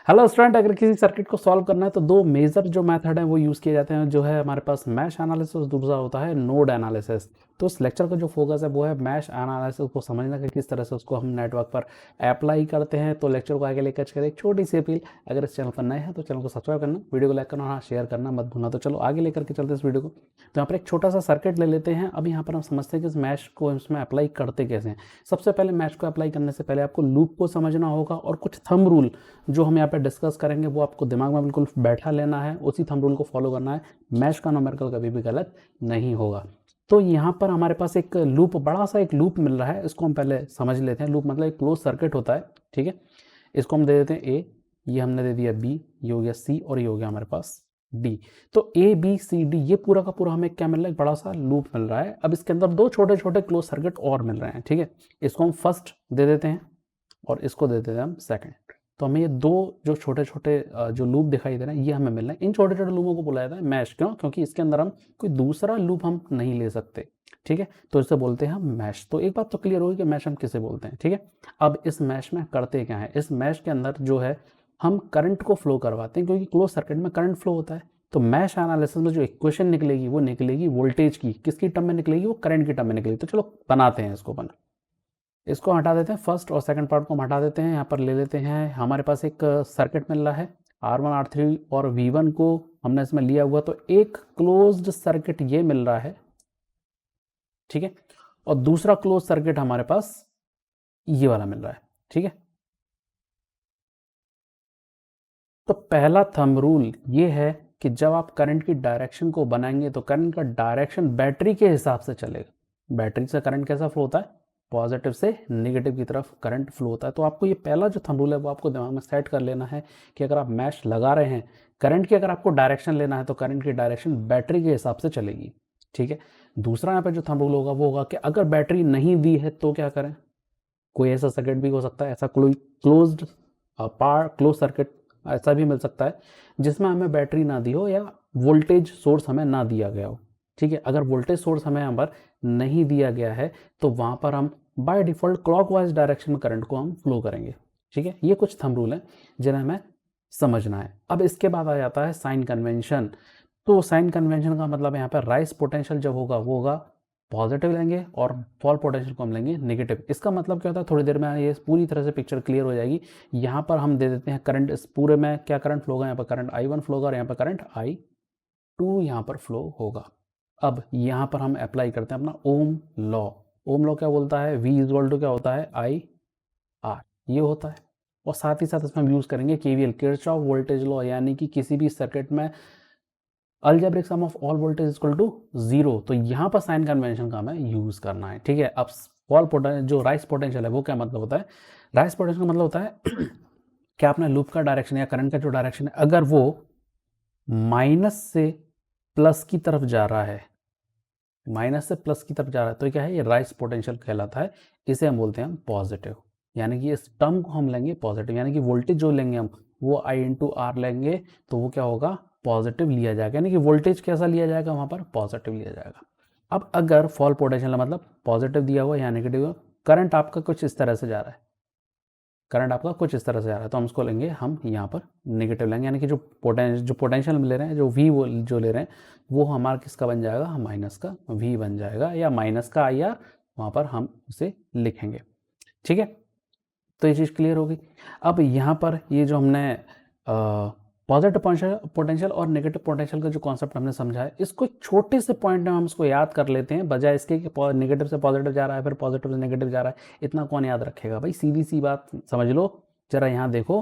Hello student, अगर किसी circuit को सॉल्व करना है तो दो मेजर जो मेथड है वो यूज़ किए जाते हैं। जो है हमारे पास मैश एनालिसिस, दूसरा होता है नोड एनालिसिस। तो इस लेक्चर का जो फोकस है वो है मैश एनालिसिस को समझना कि किस तरह से उसको हम नेटवर्क पर अप्लाई करते हैं। तो लेक्चर को आगे लेकर चले। एक छोटी सी अपील, अगर इस चैनल पर नए हैं तो चैनल को सब्सक्राइब करना, वीडियो को लाइक करना, हाँ शेयर करना मत भूलना। तो चलो आगे लेकर के चलते हैं इस वीडियो को। तो यहाँ पर एक छोटा सा सर्किट ले लेते हैं। अब यहाँ पर हम समझते हैं कि इस मैश को इसमें अप्लाई करते कैसे हैं। सबसे पहले मैश को अप्लाई करने से पहले आपको लूप को समझना होगा और कुछ थंब रूल जो हम यहाँ पे डिस्कस करेंगे वो आपको दिमाग में बिल्कुल बैठा लेना है, उसी थंब रूल को फॉलो करना है। मैश का न्यूमेरिकल कभी भी गलत नहीं होगा। तो यहाँ पर हमारे पास एक लूप, बड़ा सा एक लूप मिल रहा है, इसको हम पहले समझ लेते हैं। लूप मतलब एक क्लोज सर्किट होता है, ठीक है। इसको हम दे देते हैं ए, ये हमने दे दिया बी, ये हो गया सी और ये हो गया हमारे पास डी। तो ए बी सी डी ये पूरा का पूरा हमें क्या मिल रहा है, एक बड़ा सा लूप मिल रहा है। अब इसके अंदर दो छोटे छोटे क्लोज सर्किट और मिल रहे हैं, ठीक है। इसको हम फर्स्ट दे देते हैं और इसको दे देते हैं हम सेकंड। तो हमें ये दो जो छोटे छोटे जो लूप दिखाई दे रहे हैं ये हमें मिल रहे हैं। इन छोटे छोटे लूपों को बुलाया जाता है मैश। क्यों? क्योंकि इसके अंदर हम कोई दूसरा लूप हम नहीं ले सकते, ठीक है। तो इसे बोलते हैं हम मैश। तो एक बात तो क्लियर होगी कि मैश हम किसे बोलते हैं, ठीक है। अब इस मैश में करते क्या है, इस मैश के अंदर जो है हम करंट को फ्लो करवाते हैं, क्योंकि क्लोज सर्किट में करंट फ्लो होता है। तो मैश एनालिसिस में जो इक्वेशन निकलेगी वो निकलेगी वोल्टेज की, किसकी टर्म में निकलेगी, वो करंट की टर्म में निकलेगी। तो चलो बनाते हैं इसको। इसको हटा देते हैं, फर्स्ट और सेकंड पार्ट को हम हटा देते हैं। यहाँ पर ले लेते हैं, हमारे पास एक सर्किट मिल रहा है R1 R3 और V1 को हमने इसमें लिया हुआ। तो एक क्लोज्ड सर्किट ये मिल रहा है, ठीक है। और दूसरा क्लोज सर्किट हमारे पास ये वाला मिल रहा है, ठीक है। तो पहला थंब रूल ये है कि जब आप करंट की डायरेक्शन को बनाएंगे तो करंट का डायरेक्शन बैटरी के हिसाब से चलेगा। बैटरी से करंट कैसा फ्लो होता है, पॉजिटिव से नेगेटिव की तरफ करंट फ्लो होता है। तो आपको ये पहला जो थंब रूल है वो आपको दिमाग में सेट कर लेना है कि अगर आप मैश लगा रहे हैं, करंट की अगर आपको डायरेक्शन लेना है तो करंट की डायरेक्शन बैटरी के हिसाब से चलेगी, ठीक है। दूसरा यहाँ पर जो थंब रूल होगा वो होगा कि अगर बैटरी नहीं दी है तो क्या करें। कोई ऐसा सर्किट भी हो सकता है, ऐसा कोई क्लोज्ड क्लोज सर्किट ऐसा भी मिल सकता है जिसमें हमें बैटरी ना दी हो या वोल्टेज सोर्स हमें ना दिया गया हो, ठीक है। अगर वोल्टेज सोर्स हमें यहाँ पर नहीं दिया गया है तो वहाँ पर हम बाय डिफ़ॉल्ट क्लॉकवाइज डायरेक्शन में करंट को हम फ्लो करेंगे, ठीक है। ये कुछ थंब रूल हैं जिन्हें हमें समझना है। अब इसके बाद आ जाता है साइन कन्वेंशन। तो साइन कन्वेंशन का मतलब यहाँ पर राइज पोटेंशियल जब होगा वो होगा पॉजिटिव लेंगे और फॉल पोटेंशियल को हम लेंगे नेगेटिव। इसका मतलब क्या होता है, थोड़ी देर में ये पूरी तरह से पिक्चर क्लियर हो जाएगी। यहाँ पर हम दे देते हैं करंट, इस पूरे में क्या करंट फ्लो होगा, यहाँ पर करंट I1 फ्लो होगा और यहाँ पर करंट I2 यहाँ पर फ्लो होगा। अब यहाँ पर हम अप्लाई करते हैं अपना ओम लॉ। ओम लॉ क्या बोलता है, V इक्वल टू क्या होता है IR, ये होता है। और साथ ही साथ इसमें हम यूज़ करेंगे KVL, किरचॉफ वोल्टेज लॉ, यानी कि किसी भी सर्किट में algebraic sum of all voltage equal to 0। तो यहाँ पर साइन कन्वेंशन का हमें यूज़ करना है, ठीक है। अब फॉल पोटेंशियल, जो राइज पोटेंशियल है वो क्या मतलब होता है, राइज पोटेंशियल का मतलब होता है कि आपने लूप का डायरेक्शन या करंट का जो डायरेक्शन है अगर वो माइनस से प्लस की तरफ जा रहा है, माइनस से प्लस की तरफ जा रहा है तो क्या है, ये राइज पोटेंशियल कहलाता है। इसे हम बोलते हैं पॉजिटिव, यानी कि इस टर्म को हम लेंगे पॉजिटिव, यानी कि वोल्टेज जो लेंगे हम वो I/R लेंगे तो वो क्या होगा, पॉजिटिव लिया जाएगा। यानी कि वोल्टेज कैसा लिया जाएगा, वहाँ पर पॉजिटिव लिया जाएगा। अब अगर फॉल पोटेंशियल मतलब पॉजिटिव दिया हुआ या नेगेटिव, करंट आपका कुछ इस तरह से जा रहा है, करंट आपका कुछ इस तरह से जा रहा है तो हम उसको लेंगे, हम यहाँ पर नेगेटिव लेंगे। यानी कि जो पोटेंशियल ले रहे हैं, जो V वो जो ले रहे हैं वो हमारा किसका बन जाएगा, माइनस का V बन जाएगा, या माइनस का IR वहाँ पर हम उसे लिखेंगे, ठीक है। तो ये चीज़ क्लियर होगी। अब यहाँ पर ये जो हमने पॉजिटिव पोटेंशियल और नेगेटिव पोटेंशियल का जो कॉन्सेप्ट हमने समझा है, इसको एक छोटे से पॉइंट में हम इसको याद कर लेते हैं, बजाय इसके कि नेगेटिव से पॉजिटिव जा रहा है फिर पॉजिटिव से नेगेटिव जा रहा है। इतना कौन याद रखेगा भाई, सीधी सी बात समझ लो। जरा यहाँ देखो,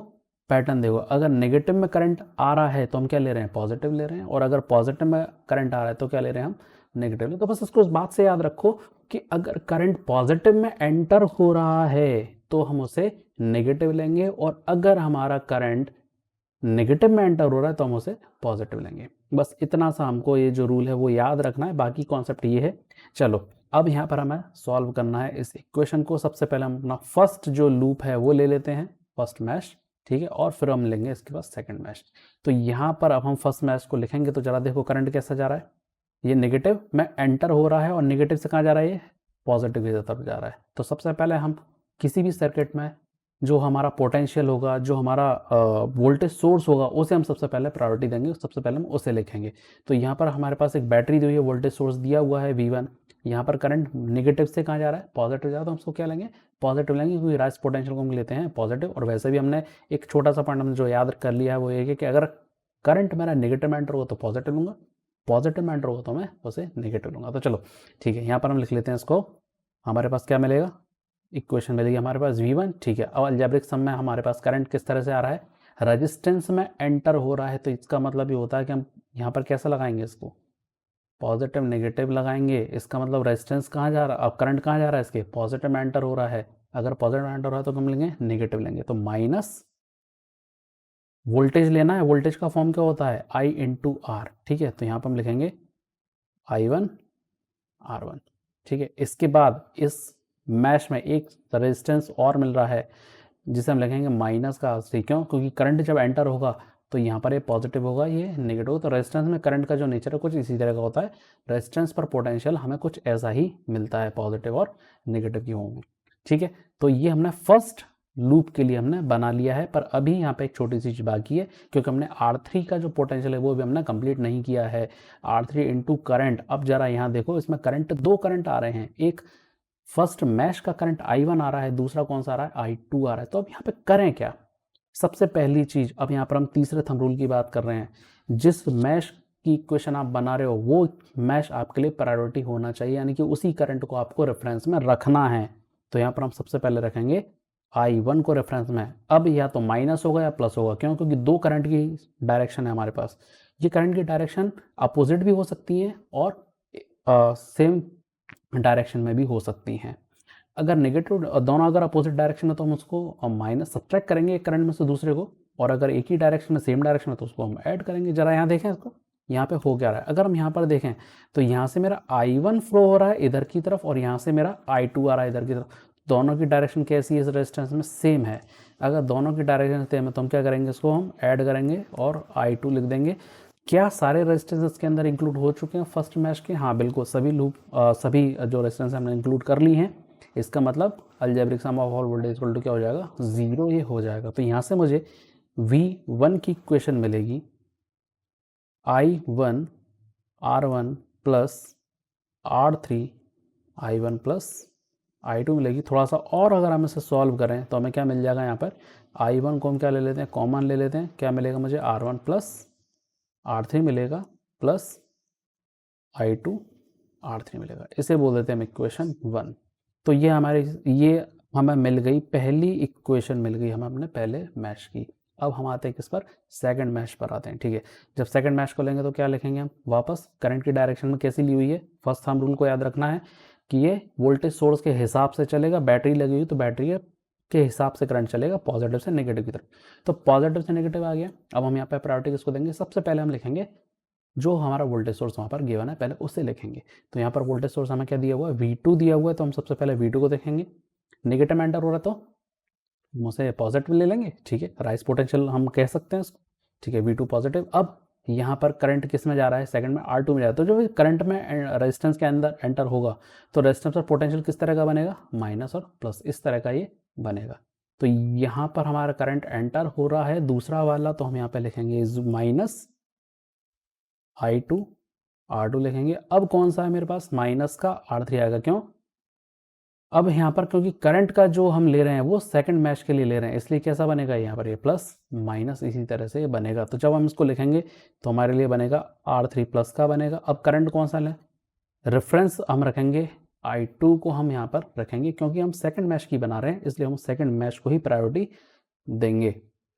पैटर्न देखो, अगर नेगेटिव में करंट आ रहा है तो हम क्या ले रहे हैं, पॉजिटिव ले रहे हैं, और अगर पॉजिटिव में करंट आ रहा है तो क्या ले रहे हैं, हम नेगेटिव। तो बस इसको इस बात से याद रखो कि अगर करंट पॉजिटिव में एंटर हो रहा है तो हम उसे नेगेटिव लेंगे, और अगर हमारा करंट नेगेटिव में एंटर हो रहा है तो हम उसे पॉजिटिव लेंगे। बस इतना सा हमको ये जो रूल है वो याद रखना है, बाकी कॉन्सेप्ट ये है। चलो अब यहाँ पर हमें सॉल्व करना है इस इक्वेशन को। सबसे पहले हम अपना फर्स्ट जो लूप है वो ले लेते हैं, फर्स्ट मैश, ठीक है, और फिर हम लेंगे इसके बाद सेकंड मैश। तो यहाँ पर अब हम फर्स्ट मैश को लिखेंगे तो जरा देखो करंट कैसा जा रहा है, ये नेगेटिव में एंटर हो रहा है और नेगेटिव से कहाँ जा रहा है, ये पॉजिटिव की तरफ जा रहा है। तो सबसे पहले हम किसी भी सर्किट में जो हमारा पोटेंशियल होगा, जो हमारा वोल्टेज सोर्स होगा, उसे हम सबसे पहले प्रायोरिटी देंगे, सबसे पहले हम उसे लिखेंगे। तो यहाँ पर हमारे पास एक बैटरी दी हुई है, वोल्टेज सोर्स दिया हुआ है V1, यहाँ पर करंट नेगेटिव से कहाँ जा रहा है, पॉजिटिव जा रहा है, तो हम उसको क्या लेंगे, पॉजिटिव लेंगे, क्योंकि राइज पोटेंशियल को हम लेते हैं पॉजिटिव। और वैसे भी हमने एक छोटा सा पॉइंट हमने जो याद कर लिया है वो ये है कि अगर करंट मेरा नेगेटिव में एंटर होगा तो पॉजिटिव लूँगा, पॉजिटिव में एंटर होगा तो मैं उसे नेगेटिव लूँगा। तो चलो ठीक है, यहाँ पर हम लिख लेते हैं इसको, हमारे पास क्या मिलेगा, इक्वेशन मिलेगी हमारे पास V1। ठीक है, अब अलजेब्रिक सम में हमारे पास करंट किस तरह से आ रहा है, रेजिस्टेंस में एंटर हो रहा है, तो इसका मतलब ये होता है कि हम यहाँ पर कैसा लगाएंगे, इसको पॉजिटिव नेगेटिव लगाएंगे। इसका मतलब रेजिस्टेंस कहाँ जा रहा है, अब करंट कहाँ जा रहा है, इसके पॉजिटिव में एंटर हो रहा है। अगर पॉजिटिव में एंटर हो रहा है तो हम लेंगे नेगेटिव लेंगे, तो माइनस वोल्टेज लेना है, वोल्टेज का फॉर्म क्या होता है, I इंटू आर। ठीक है, तो यहाँ पर हम लिखेंगे I1 R1। ठीक है, इसके बाद इस मैश में एक रेजिस्टेंस और मिल रहा है जिसे हम लिखेंगे माइनस का R3। क्यों, क्योंकि करंट जब एंटर होगा तो यहाँ पर ये पॉजिटिव होगा, ये नेगेटिव होगा। तो रेजिस्टेंस में करंट का जो नेचर है कुछ इसी तरह का होता है, रेजिस्टेंस पर पोटेंशियल हमें कुछ ऐसा ही मिलता है, पॉजिटिव और नेगेटिव की फॉर्म में। ठीक है, तो ये हमने फर्स्ट लूप के लिए हमने बना लिया है, पर अभी यहाँ पे एक छोटी सी चीज बाकी है, क्योंकि हमने R3 का जो पोटेंशियल है वो भी हमने कंप्लीट नहीं किया है। R3 इंटू करंट, अब जरा यहाँ देखो, इसमें करंट, दो करंट आ रहे हैं, एक फर्स्ट मैश का करंट I1 आ रहा है, दूसरा कौन सा आ रहा है, I2 आ रहा है। तो अब यहाँ पे करें क्या, सबसे पहली चीज, अब यहाँ पर हम तीसरे थंब रूल की बात कर रहे हैं, जिस मैश की इक्वेशन आप बना रहे हो वो मैश आपके लिए प्रायोरिटी होना चाहिए, यानी कि उसी करंट को आपको रेफरेंस में रखना है। तो यहाँ पर हम सबसे पहले रखेंगे I1 को रेफरेंस में। अब या तो माइनस होगा या प्लस होगा, क्यों, क्योंकि दो करंट की डायरेक्शन है हमारे पास। ये करंट की डायरेक्शन अपोजिट भी हो सकती है और सेम डायरेक्शन में भी हो सकती हैं। अगर नेगेटिव दोनों अगर अपोजिट डायरेक्शन है तो हम उसको माइनस सब्ट्रैक्ट करेंगे एक करंट में से दूसरे को, और अगर एक ही डायरेक्शन में सेम डायरेक्शन है तो उसको हम ऐड करेंगे। जरा यहाँ देखें इसको, यहाँ पे हो क्या रहा है, अगर हम यहाँ पर देखें तो यहाँ से मेरा I1 फ्लो हो रहा है इधर की तरफ और यहाँ से मेरा I2 आ रहा है इधर की तरफ। दोनों की डायरेक्शन कैसी है, इस रेजिस्टेंस में सेम है। अगर दोनों की डायरेक्शन सेम है तो हम क्या करेंगे, इसको हम ऐड करेंगे और I2 लिख देंगे। क्या सारे रेजिस्टेंस के अंदर इंक्लूड हो चुके हैं फर्स्ट मैश के, हाँ बिल्कुल, सभी लूप सभी जो रेजिस्टेंस हमने इंक्लूड कर ली हैं। इसका मतलब algebraic sum of all voltage equal to क्या हो जाएगा, 0 ये हो जाएगा। तो यहाँ से मुझे V1 की इक्वेशन मिलेगी I1 R1 plus R3 I1 plus I2 मिलेगी। थोड़ा सा और अगर हम इसे सॉल्व करें तो हमें क्या मिल जाएगा, यहाँ पर I1 को हम क्या ले लेते हैं, कॉमन ले लेते हैं, क्या मिलेगा मुझे, R1 प्लस R3 मिलेगा प्लस I2 R3 मिलेगा। इसे बोल देते हैं हम इक्वेशन 1। तो ये हमारे, ये हमें मिल गई पहली इक्वेशन, मिल गई हमें अपने पहले मैश की। अब हम आते हैं किस पर, सेकंड मैश पर आते हैं। ठीक है, जब सेकंड मैश को लेंगे तो क्या लिखेंगे हम, वापस करंट की डायरेक्शन में कैसी ली हुई है, फर्स्ट थंब रूल को याद रखना है कि ये वोल्टेज सोर्स के हिसाब से चलेगा, बैटरी लगी हुई तो बैटरी के हिसाब से करंट चलेगा, पॉजिटिव से नेगेटिव की तरफ। तो पॉजिटिव से नेगेटिव आ गया। अब हम यहाँ पे प्रायोरिटी किसको देंगे, सबसे पहले हम लिखेंगे जो हमारा वोल्टेज सोर्स वहाँ पर गिवन है पहले उसे लिखेंगे। तो यहाँ पर वोल्टेज सोर्स हमें क्या दिया हुआ है, V2 दिया हुआ है, तो हम सबसे पहले V2 को देखेंगे। नेगेटिव में एंटर हो रहा है तो हम उसे पॉजिटिव ले लेंगे। ठीक है, राइज पोटेंशियल हम कह सकते हैं इसको। ठीक है, V2 पॉजिटिव। अब यहाँ पर करंट किस में जा रहा है, सेकंड में R2 में जा रहा है। तो जो करंट में रेजिस्टेंस के अंदर एंटर होगा तो रेजिस्टेंस और पोटेंशियल किस तरह का बनेगा, माइनस और प्लस, इस तरह का ये बनेगा। तो यहाँ पर हमारा करंट एंटर हो रहा है दूसरा वाला, तो हम यहाँ पे लिखेंगे माइनस I2 R2 लिखेंगे। अब कौन सा है मेरे पास, माइनस का R3 आएगा। क्यों, अब यहाँ पर क्योंकि करंट का जो हम ले रहे हैं वो सेकंड मैश के लिए ले रहे हैं, इसलिए कैसा बनेगा, यहाँ पर ये प्लस माइनस इसी तरह से बनेगा। तो जब हम इसको लिखेंगे तो हमारे लिए बनेगा R3 प्लस का बनेगा। अब करंट कौन सा लें, रेफरेंस हम रखेंगे I2 को, हम यहाँ पर रखेंगे क्योंकि हम सेकंड मैश की बना रहे हैं, इसलिए हम सेकंड मैश को ही प्रायोरिटी देंगे।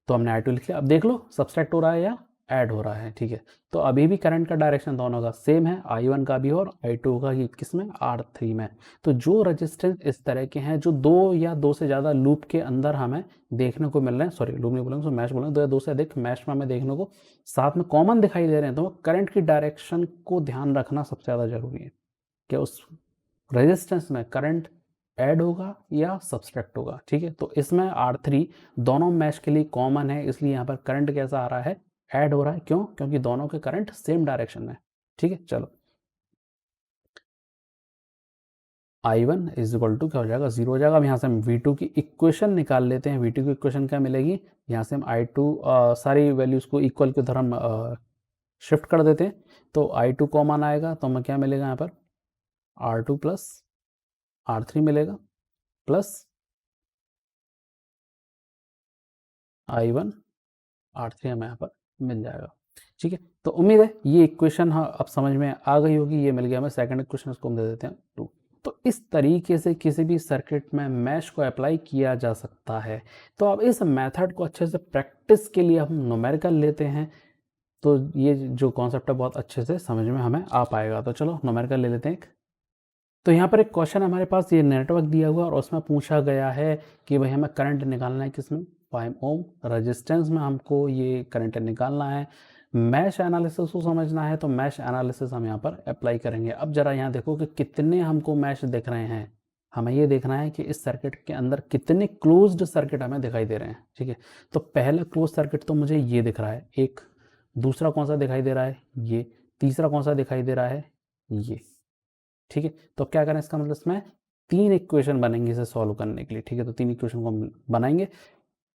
तो हमने I2 लिख लिया। अब देख लो सब्सट्रैक्ट हो रहा है या ऐड हो रहा है। ठीक है, तो अभी भी करंट का डायरेक्शन दोनों का सेम है, I1 का भी और I2 का, किस में, R3 में। तो जो रजिस्टेंस इस तरह के हैं जो दो या दो से ज़्यादा लूप के अंदर हमें देखने को मिल रहे हैं, सॉरी लूप नहीं बोलेंगे तो मैश बोलेंगे, दो या दो से अधिक मैश में हमें देखने को साथ में कॉमन दिखाई दे रहे हैं, तो करंट की डायरेक्शन को ध्यान रखना सबसे ज़्यादा जरूरी है कि उस रेजिस्टेंस में करंट ऐड होगा या सब्सट्रैक्ट होगा। ठीक है, तो इसमें R3 दोनों मैश के लिए कॉमन है, इसलिए यहाँ पर करंट कैसा आ रहा है, ऐड हो रहा है। क्यों, क्योंकि दोनों के करंट सेम डायरेक्शन में। ठीक है, चलो I1 इज इक्वल टू क्या हो जाएगा, 0 हो जाएगा। अब यहाँ से हम V2 की इक्वेशन निकाल लेते हैं। V2 की इक्वेशन क्या मिलेगी, यहाँ से हम I2 सारी वैल्यूज़ को इक्वल की तरह हम शिफ्ट कर देते हैं। तो I2 कॉमन आएगा तो हमें क्या मिलेगा यहाँ पर, R2 प्लस R3 मिलेगा, प्लस I1 R3 हमें यहाँ पर मिल जाएगा। ठीक है, तो उम्मीद है ये इक्वेशन हाँ अब समझ में आ गई होगी। ये मिल गया हमें सेकंड इक्वेशन, इसको हम दे देते हैं 2। तो इस तरीके से किसी भी सर्किट में मैश को अप्लाई किया जा सकता है। तो अब इस मेथड को अच्छे से प्रैक्टिस के लिए हम न्यूमेरिकल लेते हैं, तो ये जो कॉन्सेप्ट है बहुत अच्छे से समझ में हमें आ पाएगा। तो चलो न्यूमेरिकल ले लेते हैं एक। तो यहाँ पर एक क्वेश्चन हमारे पास, ये नेटवर्क दिया हुआ और उसमें पूछा गया है कि भाई हमें करंट निकालना है किसमें, 5 ओम रेजिस्टेंस में हमको ये करंट निकालना है। मैश एनालिसिस को समझना है, तो मैश एनालिसिस हम यहाँ पर अप्लाई करेंगे। अब जरा यहाँ देखो कि कितने हमको मैश दिख रहे हैं। हमें ये देखना है कि इस सर्किट के अंदर कितने क्लोज्ड सर्किट हमें दिखाई दे रहे हैं। ठीक है, तो पहला क्लोज सर्किट तो मुझे ये दिख रहा है एक, दूसरा कौन सा दिखाई दे रहा है ये, तीसरा कौन सा दिखाई दे रहा है ये। ठीक है, तो क्या करें, इसका मतलब इसमें 3 इक्वेशन बनेंगे इसे सॉल्व करने के लिए। ठीक है, तो 3 इक्वेशन को हम बनाएंगे।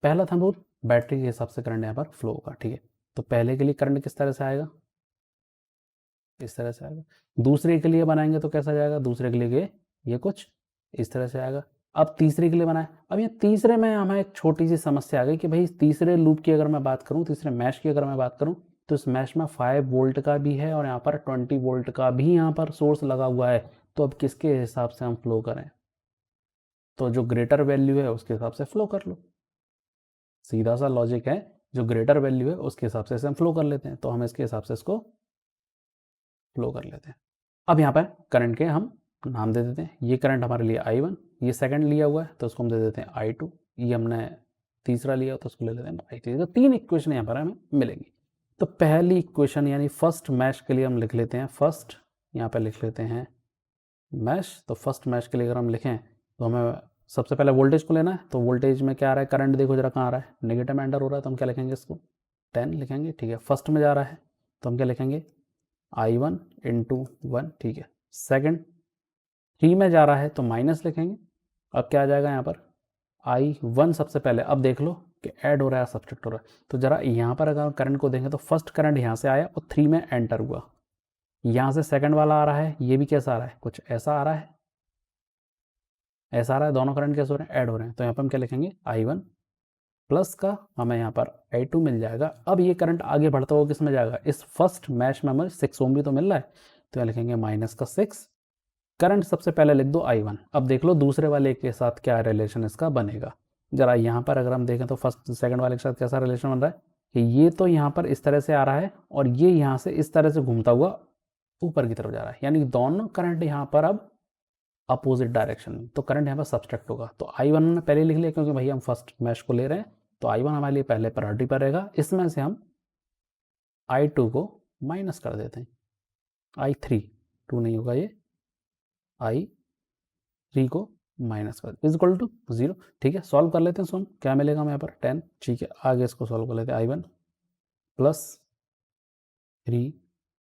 पहला थंब रूल, बैटरी के हिसाब से करंट यहाँ पर फ्लो होगा। ठीक है, तो पहले के लिए करंट किस तरह से आएगा, इस तरह से आएगा। दूसरे के लिए बनाएंगे तो कैसा जाएगा, दूसरे के लिए ये कुछ इस तरह से आएगा। अब तीसरे के लिए बनाए, अब ये तीसरे में हमें एक छोटी सी समस्या आ गई कि भाई तीसरे लूप की अगर मैं बात करूँ, तीसरे मैश की अगर मैं बात करूँ, तो इस मैश में 5 वोल्ट का भी है और यहाँ पर 20 वोल्ट का भी यहाँ पर सोर्स लगा हुआ है। तो अब किसके हिसाब से हम फ्लो करें, तो जो ग्रेटर वैल्यू है उसके हिसाब से फ्लो कर लो। सीधा सा लॉजिक है, जो ग्रेटर वैल्यू है उसके हिसाब से हम फ्लो कर लेते हैं। तो हम इसके हिसाब से इसको फ्लो कर लेते हैं। अब यहाँ पर करंट के हम नाम दे देते हैं। ये करंट हमारे लिए I1, ये सेकंड लिया हुआ है तो उसको हम दे देते हैं I2, ये हमने तीसरा लिया तो उसको ले लेते हैं I3। तो 3 इक्वेशन यहाँ पर हमें मिलेंगी। तो पहली इक्वेशन यानी फर्स्ट मैश के लिए हम लिख लेते हैं फर्स्ट, यहाँ पर लिख लेते हैं मैश। तो फर्स्ट मैश के लिए अगर हम लिखें तो हमें सबसे पहले वोल्टेज को लेना है। तो वोल्टेज में क्या आ रहा है, करंट देखो जरा कहाँ आ रहा है, नेगेटिव में एंटर हो रहा है, तो हम क्या लिखेंगे, इसको 10 लिखेंगे। ठीक है, फर्स्ट में जा रहा है तो हम क्या लिखेंगे, I1 इंटू 1। ठीक है, सेकंड 3 में जा रहा है तो माइनस लिखेंगे। अब क्या आ जाएगा यहाँ पर, I1 सबसे पहले, अब देख लो कि ऐड हो रहा है सब्ट्रैक्ट हो रहा है। तो जरा यहाँ पर अगर करंट को देखें तो फर्स्ट करंट यहाँ से आया और 3 में एंटर हुआ, यहाँ से सेकंड वाला आ रहा है, ये भी कैसा आ रहा है, कुछ ऐसा आ रहा है, ऐसा आ रहा है। दोनों करंट कैसे हो रहे हैं, ऐड हो रहे हैं। तो यहाँ पर हम क्या लिखेंगे, I1 प्लस का हमें यहाँ पर I2 मिल जाएगा। अब ये करंट आगे बढ़ता हुआ किस में जाएगा, इस फर्स्ट मैश में हमें 6 ओम भी तो मिल रहा है, तो यहाँ लिखेंगे माइनस का 6। करंट सबसे पहले लिख दो I1। अब देख लो दूसरे वाले के साथ क्या रिलेशन इसका बनेगा। जरा यहाँ पर अगर हम देखें तो फर्स्ट सेकंड वाले के साथ कैसा रिलेशन बन रहा है कि ये तो यहाँ पर इस तरह से आ रहा है और ये यहाँ से इस तरह से घूमता हुआ ऊपर की तरफ जा रहा है, यानी दोनों करंट यहाँ पर अब अपोजिट डायरेक्शन में। तो करंट यहाँ पर सब्सट्रैक्ट होगा। तो I1 हमने पहले लिख लिया क्योंकि भाई हम फर्स्ट मैश को ले रहे हैं, तो I1 हमारे लिए पहले प्रायोरिटी पर रहेगा। इसमें से हम I2 को माइनस कर देते हैं, I3 2 नहीं होगा, ये I3 को माइनस कर इज इक्वल टू 0। ठीक है, सॉल्व कर लेते हैं। सॉल्व क्या मिलेगा हमें यहाँ पर 10। ठीक है, आगे इसको सॉल्व कर लेते हैं। I1 plus 3,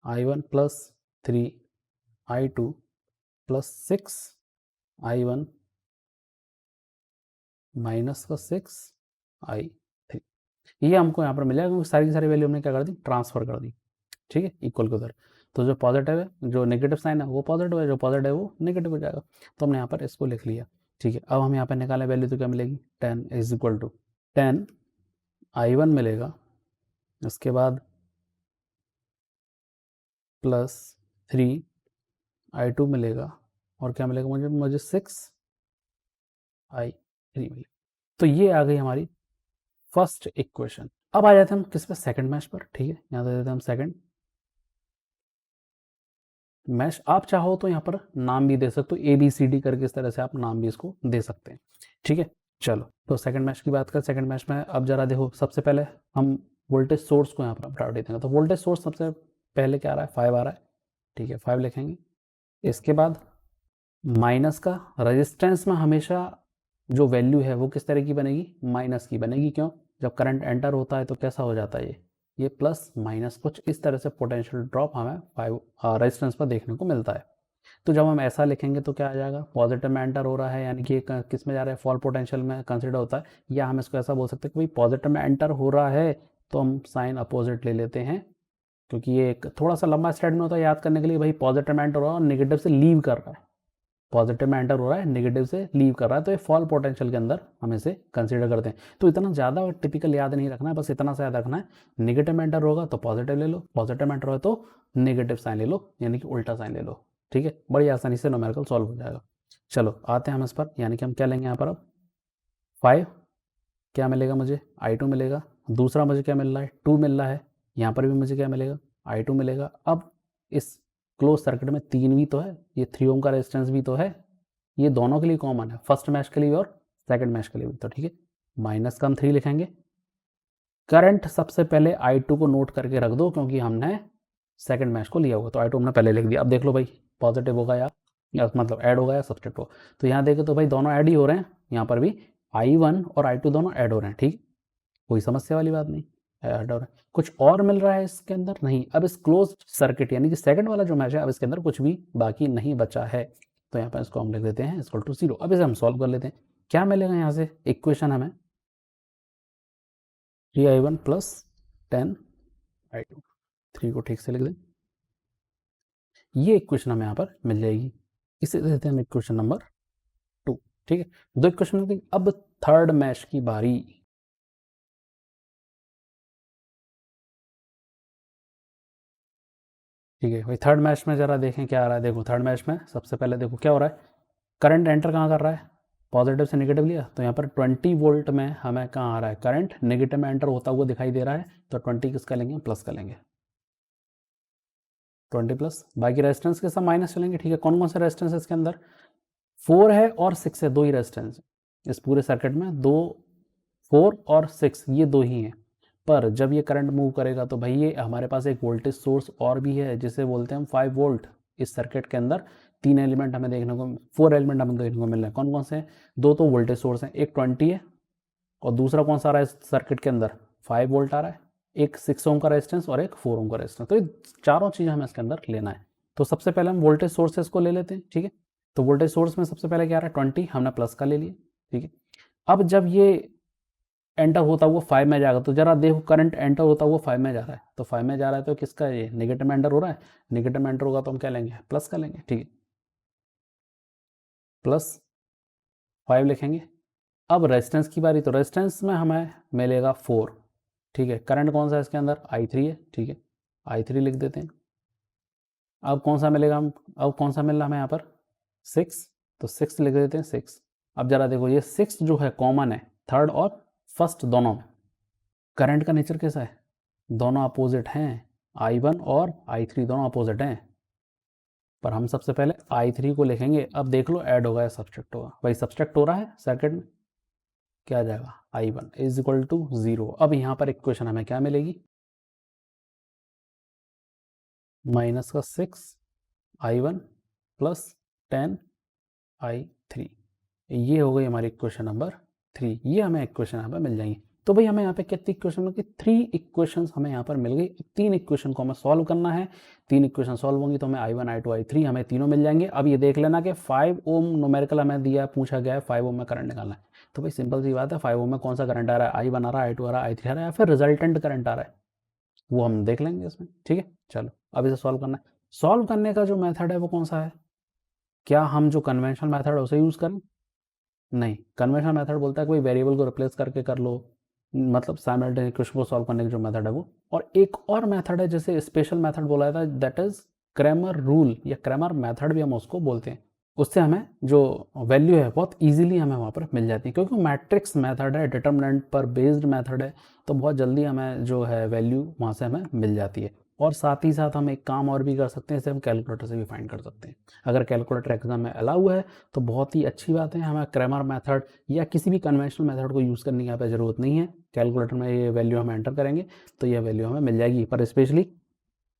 I1 plus 3, I2 plus 6, I1 minus का 6, I3। ये हमको यहाँ पर मिलेगा क्योंकि सारी की सारी वैल्यू हमने क्या कर दी, ट्रांसफर कर दी। ठीक है, इक्वल के उधर। तो जो पॉजिटिव है, जो नेगेटिव साइन है वो पॉजिटिव है, जो पॉजिटिव है वो नेगेटिव हो जाएगा। तो हमने यहाँ पर इसको लिख लिया। ठीक है, अब हम यहाँ पर निकालें वैल्यू तो क्या मिलेगी, 10 इज इक्वल टू 10 I1 मिलेगा, उसके बाद प्लस 3 I2 मिलेगा, और क्या मिलेगा मुझे 6 I3 मिलेगा। तो ये आ गई हमारी फर्स्ट इक्वेशन। अब आ जाते हैं हम किस पे, सेकंड मैश पर। ठीक है, यहाँ दे देते हैं हम सेकंड मैश। आप चाहो तो यहाँ पर नाम भी दे सकते हो, ABCD करके, इस तरह से आप नाम भी इसको दे सकते हैं। ठीक है, चलो तो सेकंड मैश की बात करें। सेकंड मैश में अब जरा देखो, सबसे पहले हम वोल्टेज सोर्स को यहाँ पर प्रायोरिटी देंगे। तो वोल्टेज सोर्स सबसे पहले क्या आ रहा है, 5 आ रहा है। ठीक है, 5 लिखेंगे। इसके बाद माइनस का, रजिस्टेंस में हमेशा जो वैल्यू है वो किस तरह की बनेगी, माइनस की बनेगी। क्यों, जब करंट एंटर होता है तो कैसा हो जाता है, ये प्लस माइनस कुछ इस तरह से पोटेंशियल ड्रॉप हमें 5 रेजिस्टेंस पर देखने को मिलता है। तो जब हम ऐसा लिखेंगे तो क्या आ जाएगा, पॉजिटिव में एंटर हो रहा है यानी कि ये किस में जा रहा है, फॉल पोटेंशियल में कंसिडर होता है। या हम इसको ऐसा बोल सकते हैं कि भाई पॉजिटिव में एंटर हो रहा है तो हम साइन अपोजिट ले लेते हैं, क्योंकि ये एक थोड़ा सा लंबा स्टेटमेंट होता है याद करने के लिए। भाई पॉजिटिव में एंटर हो रहा है और नेगेटिव से लीव कर रहा है, पॉजिटिव में एंटर हो रहा है नेगेटिव से लीव कर रहा है, तो ये फॉल पोटेंशियल के अंदर हम इसे कंसीडर करते हैं। तो इतना ज़्यादा टिपिकल याद नहीं रखना है, बस इतना सा याद रखना है, नेगेटिव में एंटर होगा तो पॉजिटिव ले लो, पॉजिटिव में एंटर होगा तो नेगेटिव साइन ले लो, यानी कि उल्टा साइन ले लो। ठीक है, बड़ी आसानी से न्यूमेरिकल सॉल्व हो जाएगा। चलो आते हैं हम इस पर, यानी कि हम क्या लेंगे यहाँ पर अब 5 क्या मिलेगा मुझे, I2 मिलेगा। दूसरा मुझे क्या मिल रहा है, 2 मिल रहा है। यहाँ पर भी मुझे क्या मिलेगा, I2 मिलेगा। अब इस क्लोज सर्किट में 3 भी तो है, ये 3 ओम का रेजिस्टेंस भी तो है, ये दोनों के लिए कॉमन है, फर्स्ट मैश के लिए और सेकंड मैश के लिए भी। तो ठीक है, माइनस का हम 3 लिखेंगे। करंट सबसे पहले I2 को नोट करके रख दो, क्योंकि हमने सेकंड मैश को लिया होगा, तो I2 हमने पहले लिख दिया। अब देख लो भाई पॉजिटिव होगा या मतलब ऐड होगा या सब्सट्रैक्ट होगा। तो यहाँ देखें तो भाई दोनों ऐड ही हो रहे हैं, यहाँ पर भी I1 और I2 दोनों ऐड हो रहे हैं। ठीक, कोई समस्या वाली बात नहीं, ऐड हो रहा है। कुछ और मिल रहा है इसके अंदर नहीं। अब इस क्लोज सर्किट यानी कि सेकंड वाला जो मैच है, अब इसके अंदर कुछ भी बाकी नहीं बचा है, तो यहाँ पर इसको हम लिख देते हैं इक्वल टू 0। अब इसे हम सॉल्व कर लेते हैं। क्या मिलेगा यहाँ से, इक्वेशन हमें 3I1 प्लस 10I2, 3 को ठीक से लिख दें, ये इक्वेशन हमें यहाँ पर मिल जाएगी। इसे देते हैं हम इक्वेशन नंबर 2। ठीक है, 2 इक्वेशन मिल गई। अब थर्ड मैश की बारी। ठीक है भाई, थर्ड मैश में जरा देखें क्या आ रहा है। देखो थर्ड मैश में सबसे पहले देखो क्या हो रहा है, करंट एंटर कहाँ कर रहा है, पॉजिटिव से नेगेटिव लिया, तो यहाँ पर 20 वोल्ट में हमें कहाँ आ रहा है, करंट नेगेटिव में एंटर होता हुआ दिखाई दे रहा है। तो 20 किसका लेंगे, प्लस का लेंगे, 20 प्लस, बाकी रेजिस्टेंस के साथ माइनस चलेंगे। ठीक है, कौन कौन से रेजिस्टेंस है इसके अंदर, 4 है और 6 है, 2 ही रेजिस्टेंस इस पूरे सर्किट में, 4 और 6 ये 2 ही हैं। पर जब ये करंट मूव करेगा तो भाई ये हमारे पास एक वोल्टेज सोर्स और भी है, जिसे बोलते हैं हम 5 वोल्ट। इस सर्किट के अंदर 3 एलिमेंट हमें देखने को, 4 एलिमेंट हमें देखने को मिल रहे हैं। कौन कौन से हैं, 2 तो वोल्टेज सोर्स हैं, एक 20 है और दूसरा कौन सा आ रहा है इस सर्किट के अंदर, 5 वोल्ट आ रहा है, एक 6 ओम का रेजिस्टेंस और एक 4 ओम का रेजिस्टेंस। तो ये चारों चीज़ हमें इसके अंदर लेना है। तो सबसे पहले हम वोल्टेज सोर्सेस को ले लेते हैं। ठीक है, तो वोल्टेज सोर्स में सबसे पहले क्या आ रहा है, 20, हमने प्लस का ले लिया। ठीक है, अब जब ये एंटर होता हुआ 5 में जाएगा, तो जरा देखो करंट एंटर होता हुआ 5 में जा रहा है, तो 5 में जा रहा है तो किसका, ये नेगेटिव में एंटर हो रहा है, नेगेटिव में एंटर होगा तो हम क्या लेंगे, प्लस का लेंगे। ठीक है, प्लस 5 लिखेंगे। अब रेजिस्टेंस की बारी, तो रेजिस्टेंस में हमें मिलेगा 4। ठीक है, करंट कौन सा है इसके अंदर, I3 है। ठीक है, I3 लिख देते हैं। अब कौन सा मिलेगा, हम अब कौन सा मिल रहा है हमें यहाँ पर, 6, तो 6 लिख देते हैं 6। अब जरा देखो ये 6 जो है कॉमन है थर्ड और फर्स्ट दोनों में। करंट का नेचर कैसा है, दोनों अपोजिट हैं, I1 और I3 दोनों अपोजिट हैं, पर हम सबसे पहले I3 को लिखेंगे। अब देख लो ऐड होगा या सब्सट्रैक्ट होगा, भाई सब्सट्रैक्ट हो रहा है सर्किट में, क्या आ जाएगा, I1 इज इक्वल टू 0। अब यहाँ पर इक्वेशन हमें क्या मिलेगी, माइनस का 6I1 प्लस 10I3, ये हो गई हमारी इक्वेशन नंबर 3। ये हमें इक्वेशन यहाँ पर मिल जाएंगी। तो भाई हमें यहाँ पे कितनी इक्वेशन मिल गई, 3 इक्वेशंस हमें यहाँ पर मिल गई। 3 इक्वेशन को हमें सॉल्व करना है, 3 इक्वेशन सॉल्व होंगी तो हमें I1 I2 I3 हमें तीनों मिल जाएंगे। अब ये देख लेना कि 5 ओम न्यूमेरिकल हमें दिया, पूछा गया है 5 ओम में करंट निकालना है। तो भाई सिंपल सी बात है, 5 ओम में कौन सा करंट आ रहा है, I1 आ रहा है, I2 आ रहा है, I3 आ रहा है, या फिर रिजल्टेंट करंट आ रहा है, वो हम देख लेंगे इसमें। ठीक है, चलो अब इसे सॉल्व करना है। सॉल्व करने का जो मेथड है वो कौन सा है, क्या हम जो कन्वेंशनल मेथड है उसे यूज़ करें, नहीं, कन्वेंशनल मेथड बोलता है कोई वेरिएबल को रिप्लेस करके कर लो, मतलब साइमल्टेनियस इक्वेशन को सॉल्व करने की जो मेथड है वो। और एक और मेथड है जिसे स्पेशल मेथड बोला जाता है, दैट इज क्रैमर रूल या क्रैमर मेथड भी हम उसको बोलते हैं। उससे हमें जो वैल्यू है बहुत इजीली हमें वहाँ पर मिल जाती है, क्योंकि मैट्रिक्स मेथड है, डिटर्मिनेंट पर बेस्ड मेथड है, तो बहुत जल्दी हमें जो है वैल्यू वहाँ से हमें मिल जाती है। और साथ ही साथ हम एक काम और भी कर सकते हैं, इसे हम कैलकुलेटर से भी फाइंड कर सकते हैं। अगर कैलकुलेटर एग्जाम में अलाउ है तो बहुत ही अच्छी बात है, हमें क्रैमर मेथड या किसी भी कन्वेंशनल मेथड को यूज़ करने की यहाँ पे ज़रूरत नहीं है। कैलकुलेटर में ये वैल्यू हम एंटर करेंगे तो ये वैल्यू हमें मिल जाएगी। पर स्पेशली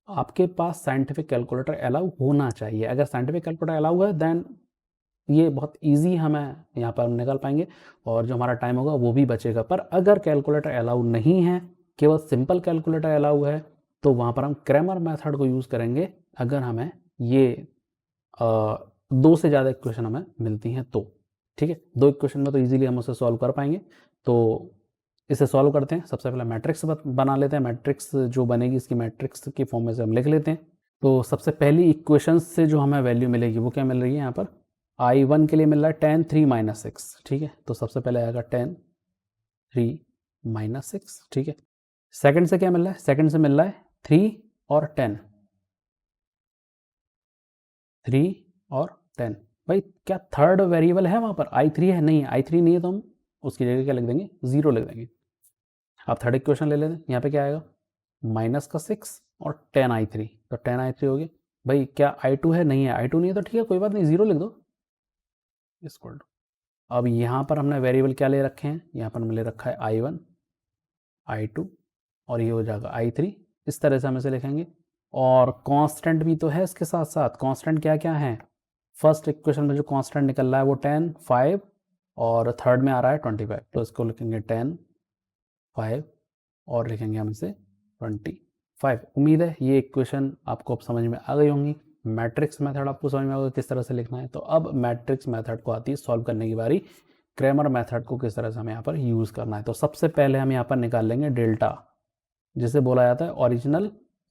आपके पास साइंटिफिक कैलकुलेटर अलाउ होना चाहिए। अगर साइंटिफिक कैलकुलेटर अलाउ है देन ये बहुत इजी हमें यहाँ पर निकाल पाएंगे और जो हमारा टाइम होगा वो भी बचेगा। पर अगर कैलकुलेटर अलाउ नहीं है, केवल सिंपल कैलकुलेटर अलाउ है, तो वहाँ पर हम क्रैमर मेथड को यूज़ करेंगे अगर हमें ये दो से ज़्यादा इक्वेशन हमें मिलती हैं तो, ठीक है, दो इक्वेशन में तो इजीली हम उसे सॉल्व कर पाएंगे। तो इसे सॉल्व करते हैं। सबसे पहले मैट्रिक्स बना लेते हैं। मैट्रिक्स जो बनेगी इसकी मैट्रिक्स की फॉर्म में से हम लिख लेते हैं। तो सबसे पहली इक्वेशन से जो हमें वैल्यू मिलेगी वो क्या मिल रही है यहाँ पर, I1 के लिए मिल रहा है tan 3 - 6, ठीक है। तो सबसे पहले आएगा tan 3 - 6, ठीक है। सेकंड से क्या मिल रहा है, सेकंड से मिल रहा है 3 और 10, 3 और 10। भाई क्या थर्ड वेरिएबल है वहाँ पर, I3 है, नहीं I3 नहीं है, तो हम उसकी जगह क्या लिख देंगे, 0 लिख देंगे। अब थर्ड इक्वेशन ले लेते हैं। यहाँ पे क्या आएगा, -6 और 10I3, तो 10I3 हो गया। भाई क्या I2 है, नहीं है, I2 नहीं है, तो ठीक है कोई बात नहीं, 0 लिख दो इक्वल टू। अब यहाँ पर हमने वेरिएबल क्या ले रखे हैं, यहाँ पर हमने ले रखा है I1, I2 और ये हो जाएगा I3। इस तरह से हम इसे लिखेंगे। और कांस्टेंट भी तो है इसके साथ साथ। कांस्टेंट क्या क्या है, फर्स्ट इक्वेशन में जो कांस्टेंट निकल रहा है वो 10, 5 और थर्ड में आ रहा है 25, तो इसको लिखेंगे 10, 5 और लिखेंगे हम इसे 25। उम्मीद है ये इक्वेशन आपको अब समझ में आ गई होंगी। मैट्रिक्स मेथड आपको समझ में आ गया किस तरह से लिखना है। तो अब मैट्रिक्स मेथड को आती है सॉल्व करने की बारी। क्रैमर मेथड को किस तरह से हमें यहाँ पर यूज़ करना है। तो सबसे पहले हम यहाँ पर निकाल लेंगे डेल्टा, जिसे बोला जाता है ओरिजिनल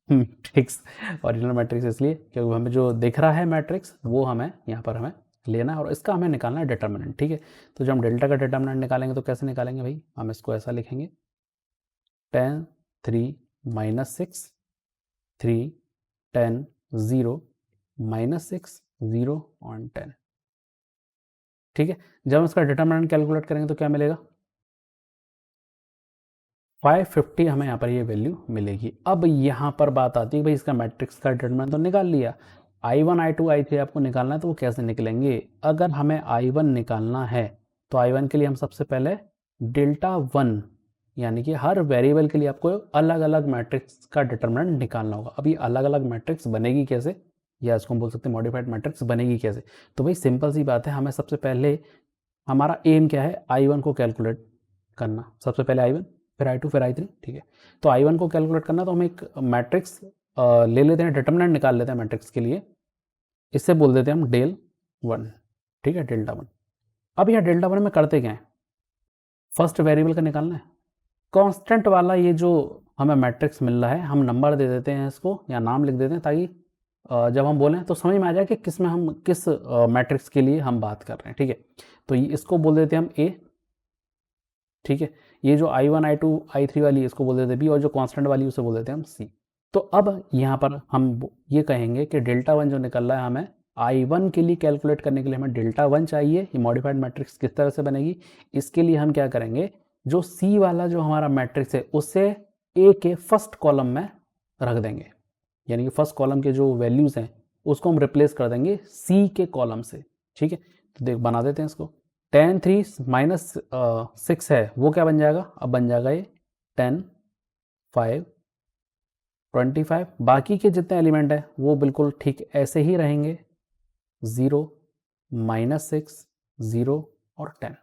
मैट्रिक्स। ओरिजिनल मैट्रिक्स इसलिए क्योंकि हमें जो दिख रहा है मैट्रिक्स वो हमें यहाँ पर हमें लेना है और इसका हमें निकालना है डिटर्मिनेंट, ठीक है। तो जब हम डेल्टा का डिटर्मिनेंट निकालेंगे तो कैसे निकालेंगे भाई, हम इसको ऐसा लिखेंगे tan 3 - 6, 3, 10, 0, -6, 0 और 10, ठीक है। जब हम इसका डिटर्मिनेंट कैलकुलेट करेंगे तो क्या मिलेगा, 550 हमें यहाँ पर ये वैल्यू मिलेगी। अब यहाँ पर बात आती है भाई इसका मैट्रिक्स का डिटर्मिनेंट तो निकाल लिया, I1, I2, I3 आपको निकालना है, तो वो कैसे निकलेंगे। अगर हमें I1 निकालना है तो I1 के लिए हम सबसे पहले डेल्टा 1 यानी कि हर वेरिएबल के लिए आपको अलग अलग मैट्रिक्स का डिटर्मिनेंट निकालना होगा। अब ये अलग अलग मैट्रिक्स बनेगी कैसे, या इसको हम बोल सकते हैं मॉडिफाइड मैट्रिक्स बनेगी कैसे। तो भाई सिंपल सी बात है, हमें सबसे पहले हमारा एम क्या है, I1 को कैलकुलेट करना। सबसे पहले I1 फिर I2 फिर I3, ठीक है। तो I1 को कैलकुलेट करना, तो हम एक मैट्रिक्स ले लेते हैं, डिटर्मिनेंट निकाल लेते हैं मैट्रिक्स के लिए। इससे बोल देते हैं हम डेल 1, ठीक है, डेल्टा 1। अब यहाँ डेल्टा 1 में करते क्या है, फर्स्ट वेरिएबल का निकालना है। कांस्टेंट वाला ये जो हमें मैट्रिक्स मिल रहा है, हम नंबर दे देते हैं इसको या नाम लिख देते हैं, ताकि जब हम बोलें तो समझ में आ जाए कि किस में हम किस मैट्रिक्स के लिए हम बात कर रहे हैं, ठीक है। तो इसको बोल देते हैं हम ए, ठीक है। ये जो I1, I2, I3 वाली इसको बोल देते हैं बी, और जो कांस्टेंट वाली उसे बोल देते हैं हम सी। तो अब यहाँ पर हम ये कहेंगे कि डेल्टा 1 जो निकल रहा है, हमें I1 के लिए कैलकुलेट करने के लिए हमें डेल्टा 1 चाहिए। ये मॉडिफाइड मैट्रिक्स किस तरह से बनेगी, इसके लिए हम क्या करेंगे, जो सी वाला जो हमारा मैट्रिक्स है उसे ए के फर्स्ट कॉलम में रख देंगे, यानी कि फर्स्ट कॉलम के जो वैल्यूज़ हैं उसको हम रिप्लेस कर देंगे सी के कॉलम से, ठीक है। तो देख बना देते हैं इसको। tan 3 - 6 है वो क्या बन जाएगा, अब बन जाएगा ये 10, 5, 25। बाकी के जितने एलिमेंट है वो बिल्कुल ठीक ऐसे ही रहेंगे, 0, -6, 0 और 10।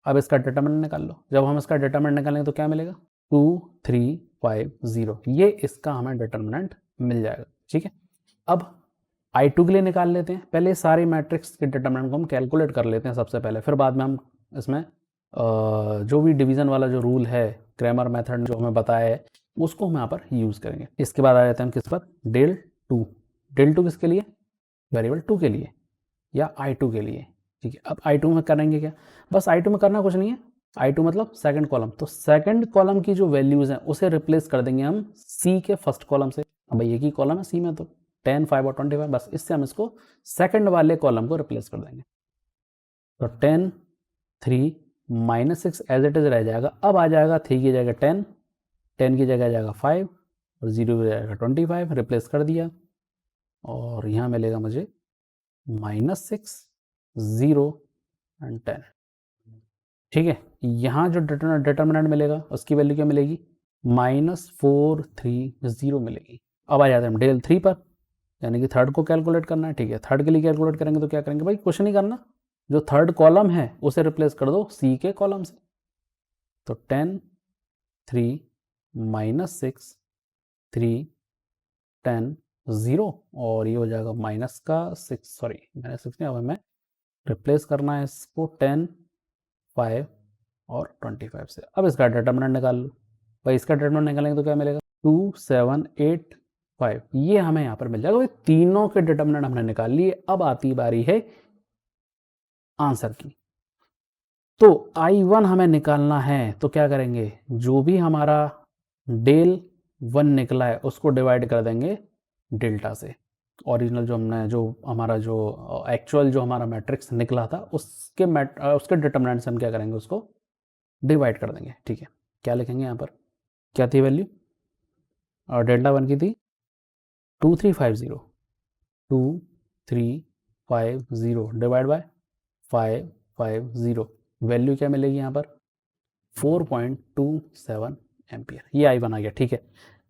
अब इसका डिटर्मिनेंट निकाल लो। जब हम इसका डिटर्मिनेंट निकालेंगे तो क्या मिलेगा, 2, 3, 5, 0, ये इसका हमें डिटर्मिनेंट मिल जाएगा, ठीक है। अब I2 के लिए निकाल लेते हैं। पहले सारे मैट्रिक्स के डिटर्मिनेंट को हम कैलकुलेट कर लेते हैं सबसे पहले, फिर बाद में हम इसमें जो भी डिवीज़न वाला जो रूल है, क्रैमर मेथड जो हमें बताया है, उसको हम यहाँ पर यूज़ करेंगे। इसके बाद आ जाते हैं हम किस पर, डेल 2। डेल 2 किसके लिए, वेरिएबल 2 के लिए या I2 के लिए, ठीक है। अब I2 में करेंगे क्या, बस I2 में करना कुछ नहीं है। I2 मतलब सेकंड कॉलम, तो सेकंड कॉलम की जो वैल्यूज़ हैं उसे रिप्लेस कर देंगे हम C के फर्स्ट कॉलम से। अब भाई एक ही कॉलम है C में, तो 10, 5 और 25, बस इससे हम इसको सेकंड वाले कॉलम को रिप्लेस कर देंगे। तो 10, 3, -6 एज इट इज़ रह जाएगा। अब आ जाएगा 3 की जगह 10, 10 की जगह जाएगा 5 और 0 की जगह 25, रिप्लेस कर दिया। और यहाँ मिलेगा मुझे -6, 0 एंड 10, ठीक है। यहाँ जो डिटर्मिनेंट मिलेगा उसकी वैल्यू क्या मिलेगी, -430 मिलेगी। अब आ जाते हैं हम डेल 3 पर, यानी कि थर्ड को कैलकुलेट करना है, ठीक है। थर्ड के लिए कैलकुलेट करेंगे तो क्या करेंगे भाई, कुछ नहीं करना, जो थर्ड कॉलम है उसे रिप्लेस कर दो सी के कॉलम से। तो 10, 3, -6, 3, 10 0 और ये हो जाएगा माइनस का 6, सॉरी माइनस 6 नहीं, अब हमें रिप्लेस करना है इसको 10, 5 और 25 से। अब इसका डिटर्मिनेंट निकाल लो भाई, इसका डिटर्मिनेंट निकालेंगे तो क्या मिलेगा 2, 7, 8, 5, ये हमें यहाँ पर मिल जाएगा भाई। तीनों के डिटर्मिनेंट हमने निकाल लिए। अब आती बारी है आंसर की। तो I1 हमें निकालना है तो क्या करेंगे, जो भी हमारा डेल 1 निकला है उसको डिवाइड कर देंगे डेल्टा से। ओरिजिनल जो हमने जो हमारा जो एक्चुअल जो हमारा मैट्रिक्स निकला था उसके डिटर्मिनेंट से हम क्या करेंगे, उसको डिवाइड कर देंगे। ठीक है, क्या लिखेंगे यहाँ पर, क्या थी वैल्यू, और डेल्टा 1 की थी 2350, 2350 डिवाइड बाय 550, वैल्यू क्या मिलेगी यहाँ पर 4.27 एम्पियर। ये I1 आ गया। ठीक है,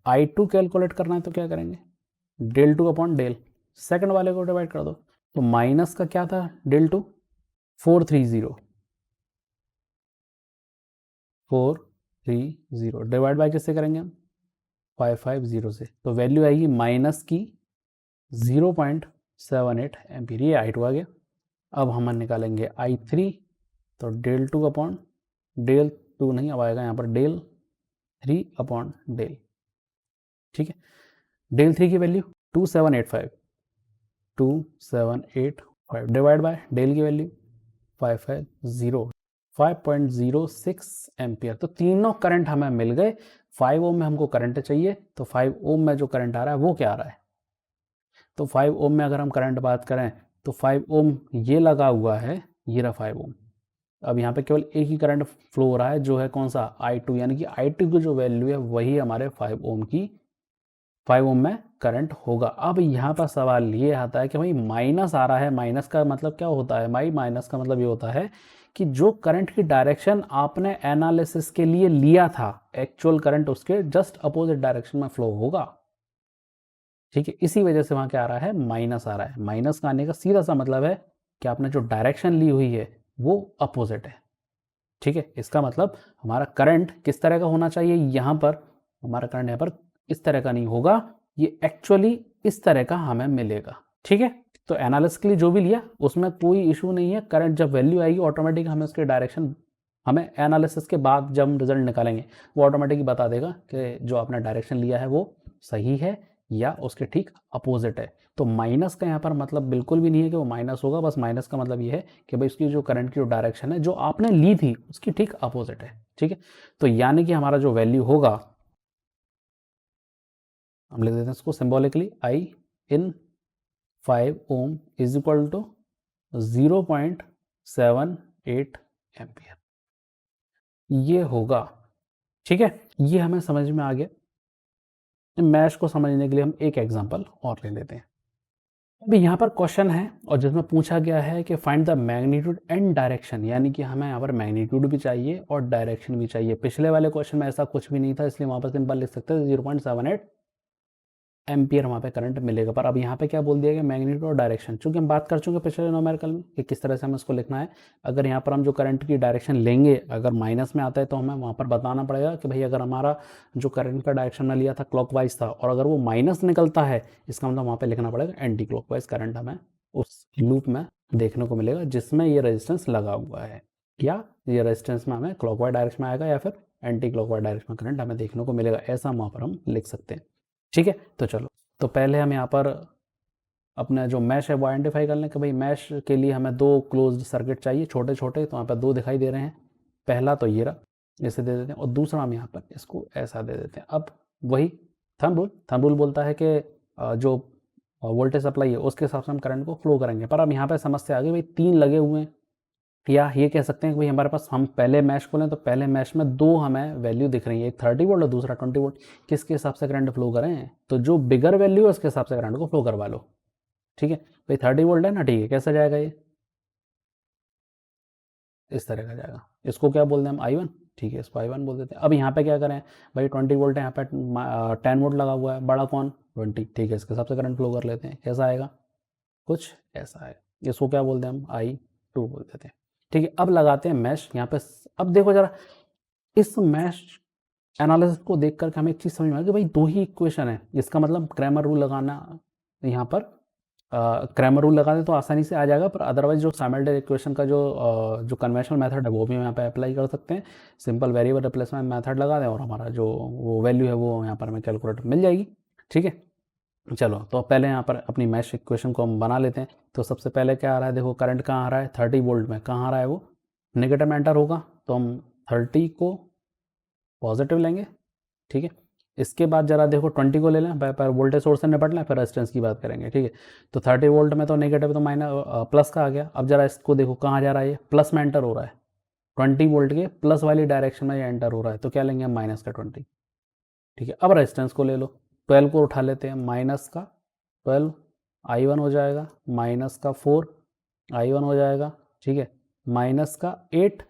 I2 कैलकुलेट करना है तो क्या करेंगे, डेल 2 अपॉन डेल सेकंड वाले को डिवाइड कर दो। तो माइनस का क्या था डेल 2, 430 डिवाइड बाय किससे करेंगे हम, 550 से। तो वैल्यू आएगी माइनस की 0.78 एम्पियर। ये I2 आ गया। अब हम निकालेंगे I3, तो डेल 2 अपॉन डेल 2 नहीं, अब आएगा यहाँ पर डेल 3 अपॉन डेल। ठीक है, डेल 3 की वैल्यू 2785, 2785 डिवाइड बाय डेल की वैल्यू 550, 5.06 एम्पियर। तो तीनों करंट हमें मिल गए। 5 ओम में हमको करंट चाहिए, तो 5 ओम में जो करंट आ रहा है वो क्या आ रहा है, तो 5 ओम में अगर हम करंट बात करें तो 5 ओम ये लगा हुआ है, ये रहा 5 ओम। अब यहाँ पे केवल एक ही करंट फ्लो हो रहा है, जो है कौन सा I2, यानी कि I2 की जो वैल्यू है वही हमारे 5 ओम की 5 ओम में करंट होगा। अब यहाँ पर सवाल ये आता है कि भाई माइनस आ रहा है, माइनस का मतलब क्या होता है भाई, माइनस का मतलब ये होता है कि जो करंट की डायरेक्शन आपने एनालिसिस के लिए लिया था, एक्चुअल करंट उसके जस्ट अपोजिट डायरेक्शन में फ्लो होगा। ठीक है, इसी वजह से वहाँ क्या आ रहा है, माइनस आ रहा है। माइनस का आने का सीधा सा मतलब है कि आपने जो डायरेक्शन ली हुई है वो अपोजिट है। ठीक है, इसका मतलब हमारा करंट किस तरह का होना चाहिए, यहाँ पर हमारा करंट यहाँ पर इस तरह का नहीं होगा, ये एक्चुअली इस तरह का हमें मिलेगा। ठीक है, तो एनालिसिस के लिए जो भी लिया उसमें कोई इशू नहीं है। करंट जब वैल्यू आएगी ऑटोमेटिक हमें उसके डायरेक्शन, हमें एनालिसिस के बाद जब हम रिजल्ट निकालेंगे वो ऑटोमेटिक बता देगा कि जो आपने डायरेक्शन लिया है वो सही है या उसके ठीक अपोजिट है। तो माइनस का यहाँ पर मतलब बिल्कुल भी नहीं है कि वो माइनस होगा, बस माइनस का मतलब ये है कि भाई उसकी जो करंट की जो डायरेक्शन है जो आपने ली थी उसकी ठीक अपोजिट है। ठीक है, तो यानी कि हमारा जो वैल्यू होगा, हम लिख देते हैं इसको symbolically, I in 5 ohm is equal to 0.78 ampere, ये होगा। ठीक है, ये हमें समझ में आ गया। मैश को समझने के लिए हम एक एग्जांपल और ले लेते हैं। अभी यहाँ पर क्वेश्चन है और जिसमें पूछा गया है कि find the magnitude and direction, यानी कि हमें यहाँ पर मैग्नीट्यूड भी चाहिए और डायरेक्शन भी चाहिए। पिछले वाले क्वेश्चन में ऐसा कुछ भी नहीं था, इसलिए वहाँ पर सिंपल लिख सकते हैं 0.78 एम्पियर वहाँ पे करंट मिलेगा। पर अब यहाँ पे क्या बोल दिया गया, मैग्नीट्यूड और डायरेक्शन। चूंकि हम बात कर चुके पिछले न्यूमेरिकल में कि किस तरह से हमें इसको लिखना है। अगर यहाँ पर हम जो करंट की डायरेक्शन लेंगे अगर माइनस में आता है तो हमें वहाँ पर बताना पड़ेगा कि भाई अगर हमारा जो करंट का डायरेक्शन में लिया था क्लॉकवाइज था और अगर वो माइनस निकलता है, इसका मतलब वहाँ पर लिखना पड़ेगा एंटी क्लॉकवाइज करंट हमें उस लूप में देखने को मिलेगा जिसमें ये रेजिस्टेंस लगा हुआ है, या ये रेजिस्टेंस में हमें क्लॉकवाइज डायरेक्शन में आएगा या फिर एंटी क्लॉकवाइज डायरेक्शन में करंट हमें देखने को मिलेगा। ऐसा वहाँ पर हम लिख सकते हैं। ठीक है, तो चलो, तो पहले हम यहाँ पर अपना जो मैश है वो आइडेंटिफाई कर लें कि भाई मैश के लिए हमें दो क्लोज्ड सर्किट चाहिए छोटे छोटे, तो यहाँ पर दो दिखाई दे रहे हैं। पहला तो ये रहा, इसे दे देते हैं, और दूसरा हम यहाँ पर इसको ऐसा दे देते हैं। अब वही थंब रूल बोलता है कि जो वोल्टेज सप्लाई है उसके हिसाब से हम करंट को फ्लो करेंगे। पर अब यहाँ पर समस्या आ गई भाई, तीन लगे हुए हैं, या ये कह सकते हैं कि भाई हमारे पास, हम पहले मैश खोलें तो पहले मैश में दो हमें वैल्यू दिख रही है, एक 30 वोल्ट और दूसरा 20 वोल्ट। किसके हिसाब से करंट फ्लो करें, तो जो बिगर वैल्यू है उसके हिसाब से करंट को फ्लो करवा लो। ठीक है भाई, 30 वोल्ट है ना, ठीक है, कैसे जाएगा ये, इस तरह का जाएगा। इसको क्या बोलते हैं हम, I1। ठीक है, इसको I1 बोल देते हैं। अब यहाँ पे क्या करें भाई, 20 वोल्ट है, यहाँ पे 10 वोल्ट लगा हुआ है, बड़ा कौन 20, ठीक है, इसके हिसाब से करंट फ्लो कर लेते हैं। कैसा आएगा, कुछ ऐसा है। इसको क्या बोलते हैं हम, I2 बोल देते हैं। ठीक है, अब लगाते हैं मैश यहाँ पे। अब देखो जरा, इस मैश एनालिसिस को देख करके हमें एक चीज़ समझ में आया कि भाई 2 ही इक्वेशन है, इसका मतलब क्रैमर रूल लगाना यहाँ पर क्रैमर रूल लगा दें तो आसानी से आ जाएगा, पर अदरवाइज जो साइमल्टेनियस इक्वेशन का जो कन्वेंशनल मेथड है वो भी हम यहाँ पे अप्लाई कर सकते हैं। सिंपल वेरिएबल रिप्लेसमेंट मेथड लगा दें और हमारा जो वो वैल्यू है वो यहाँ पर हमें कैलकुलेटर मिल जाएगी। ठीक है, चलो तो पहले यहाँ पर अपनी मैश इक्वेशन को हम बना लेते हैं। तो सबसे पहले क्या आ रहा है, देखो करंट कहाँ आ रहा है 30 वोल्ट में, कहाँ आ रहा है वो नेगेटिव में एंटर होगा, तो हम 30 को पॉजिटिव लेंगे। ठीक है, इसके बाद जरा देखो 20 को ले लें, पर वोल्टेज सोर्स से निपट लें, फिर रेजिस्टेंस की बात करेंगे। ठीक है, तो 30 वोल्ट में तो नेगेटिव तो माइनस प्लस का आ गया। अब जरा इसको देखो कहाँ जा रहा है, ये प्लस में एंटर हो रहा है, 20 वोल्ट के प्लस वाली डायरेक्शन में ये एंटर हो रहा है, तो क्या लेंगे हम माइनस का 20। ठीक है, अब रेजिस्टेंस को ले लो, 12 को उठा लेते हैं, माइनस का 12 I1 हो जाएगा, माइनस का 4 I1 हो जाएगा। ठीक है, माइनस का 8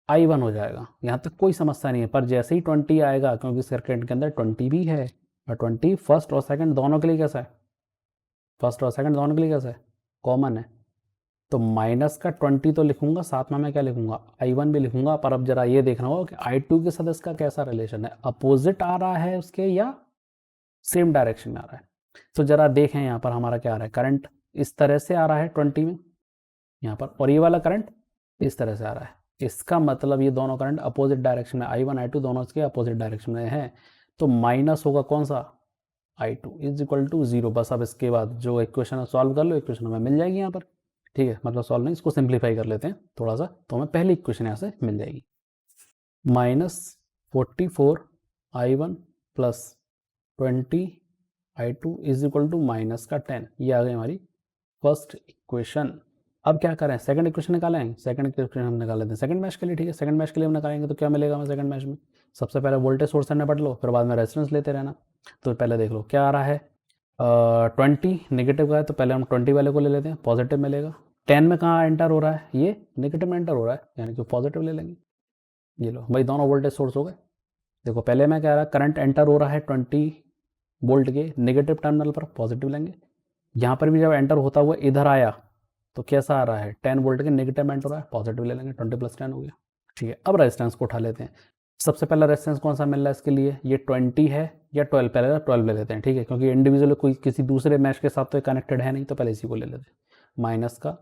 I1 हो जाएगा। यहाँ तक कोई समस्या नहीं है, पर जैसे ही 20 आएगा, क्योंकि सर्किट के अंदर 20 भी है और 20 फर्स्ट और सेकंड दोनों के लिए कैसा है, फर्स्ट और सेकंड दोनों के लिए कैसा है, कॉमन है। तो माइनस का 20 तो लिखूंगा, साथ में मैं क्या लिखूंगा I1 भी लिखूंगा। पर अब जरा ये देखना होगा कि I2 के साथ इसका कैसा रिलेशन है, अपोजिट आ रहा है उसके या सेम डायरेक्शन में आ रहा है। तो जरा देखें यहाँ पर हमारा क्या आ रहा है, करंट इस तरह से आ रहा है 20 में यहाँ पर, और ये वाला करंट इस तरह से आ रहा है। इसका मतलब ये दोनों करंट अपोजिट डायरेक्शन में, I1 I2 दोनों इसके अपोजिट डायरेक्शन में है। तो माइनस होगा कौन सा, I2 इज इक्वल टू 0। बस अब इसके बाद जो इक्वेशन सॉल्व कर लो, इक्वेशन हमें मिल जाएगी यहाँ पर। ठीक है, मतलब सॉल्व नहीं, इसको सिंप्लीफाई कर लेते हैं थोड़ा सा, तो हमें पहली इक्वेशन यहाँ से मिल जाएगी। -44 I1 plus 20 I2 is equal to minus का 10। ये आ गई हमारी फर्स्ट इक्वेशन। अब क्या करें, सेकंड इक्वेशन निकालें। सेकंड इक्वेशन हम निकाल लेते हैं सेकंड मैश के लिए। ठीक है, सेकंड मैश के लिए हम निकालेंगे तो क्या मिलेगा हमें सेकंड मैश में, सबसे पहले वोल्टेज सोर्स से निपट लो, फिर बाद में रेजिस्टेंस लेते रहना। तो पहले देख लो क्या आ रहा है, 20 नेगेटिव का है, तो पहले हम 20 वाले को ले लेते हैं, पॉजिटिव मिलेगा। 10 में कहाँ एंटर हो रहा है, ये नेगेटिव में एंटर हो रहा है, यानी कि पॉजिटिव ले लेंगे। ये लो भाई, दोनों वोल्टेज सोर्स हो गए। देखो पहले मैं कह रहा करंट एंटर हो रहा है 20 वोल्ट के नेगेटिव टर्मिनल पर, पॉजिटिव लेंगे। यहाँ पर भी जब एंटर होता हुआ इधर आया तो कैसा आ रहा है, 10 वोल्ट के नेगेटिव में एंटर हो रहा है, पॉजिटिव ले लेंगे, 20 + 10 हो गया। ठीक है, अब रेजिस्टेंस को उठा लेते हैं। सबसे पहला रेजिस्टेंस कौन सा मिल रहा है इसके लिए, ये 20 है या 12, पहले 12 ले लेते हैं। ठीक है, क्योंकि इंडिविजुअल कोई किसी दूसरे मैश के साथ तो कनेक्टेड है नहीं, तो पहले इसी को ले लेते हैं। माइनस का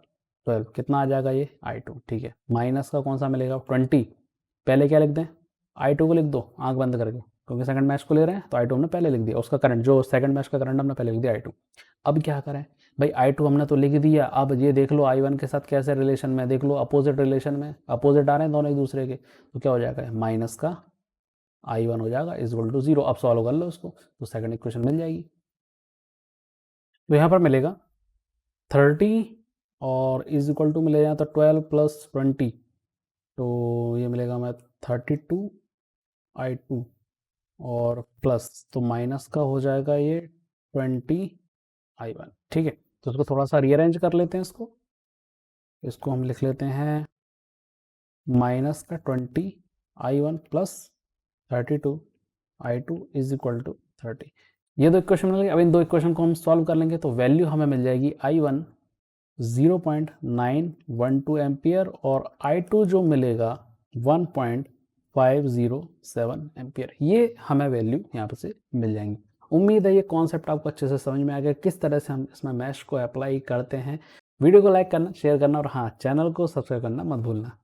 12 कितना आ जाएगा, ये I2। ठीक है, माइनस का कौन सा मिलेगा 20, पहले क्या लिख दें I2 को लिख दो आंख बंद करके, क्योंकि सेकंड मैश को ले रहे हैं, तो I2 हमने पहले लिख दिया, उसका करंट जो सेकंड मैश का करंट हमने पहले लिख दिया I2। अब क्या करें भाई, I2 हमने तो लिख दिया, अब ये देख लो I1 के साथ कैसे रिलेशन में, देख लो अपोजिट रिलेशन में, अपोजिट आ रहे हैं दोनों एक दूसरे के, तो क्या हो जाएगा माइनस का I1 हो जाएगा इज इक्वल टू 0। अब सॉल्व कर लो उसको, तो सेकंड इक्वेशन मिल जाएगी। तो यहाँ पर मिलेगा 30 और इज इक्वल टू मिलेगा तो 12 + 20, तो ये मिलेगा हमें 32 I2 और प्लस, तो माइनस का हो जाएगा ये 20 I1। ठीक है, तो इसको थोड़ा सा रीअरेंज कर लेते हैं, इसको हम लिख लेते हैं माइनस का 20 I1 plus 32 I2 is equal to 30। ये दो इक्वेशन मिल गई। अब इन दो इक्वेशन को हम सॉल्व कर लेंगे, तो वैल्यू हमें मिल जाएगी I1 0.912 एम्पियर और I2 जो मिलेगा 1.507 एम्पियर। ये हमें वैल्यू यहाँ पर से मिल जाएंगी। उम्मीद है ये कॉन्सेप्ट आपको अच्छे से समझ में आ गया, किस तरह से हम इसमें मैश को अप्लाई करते हैं। वीडियो को लाइक करना, शेयर करना और हाँ, चैनल को सब्सक्राइब करना मत भूलना।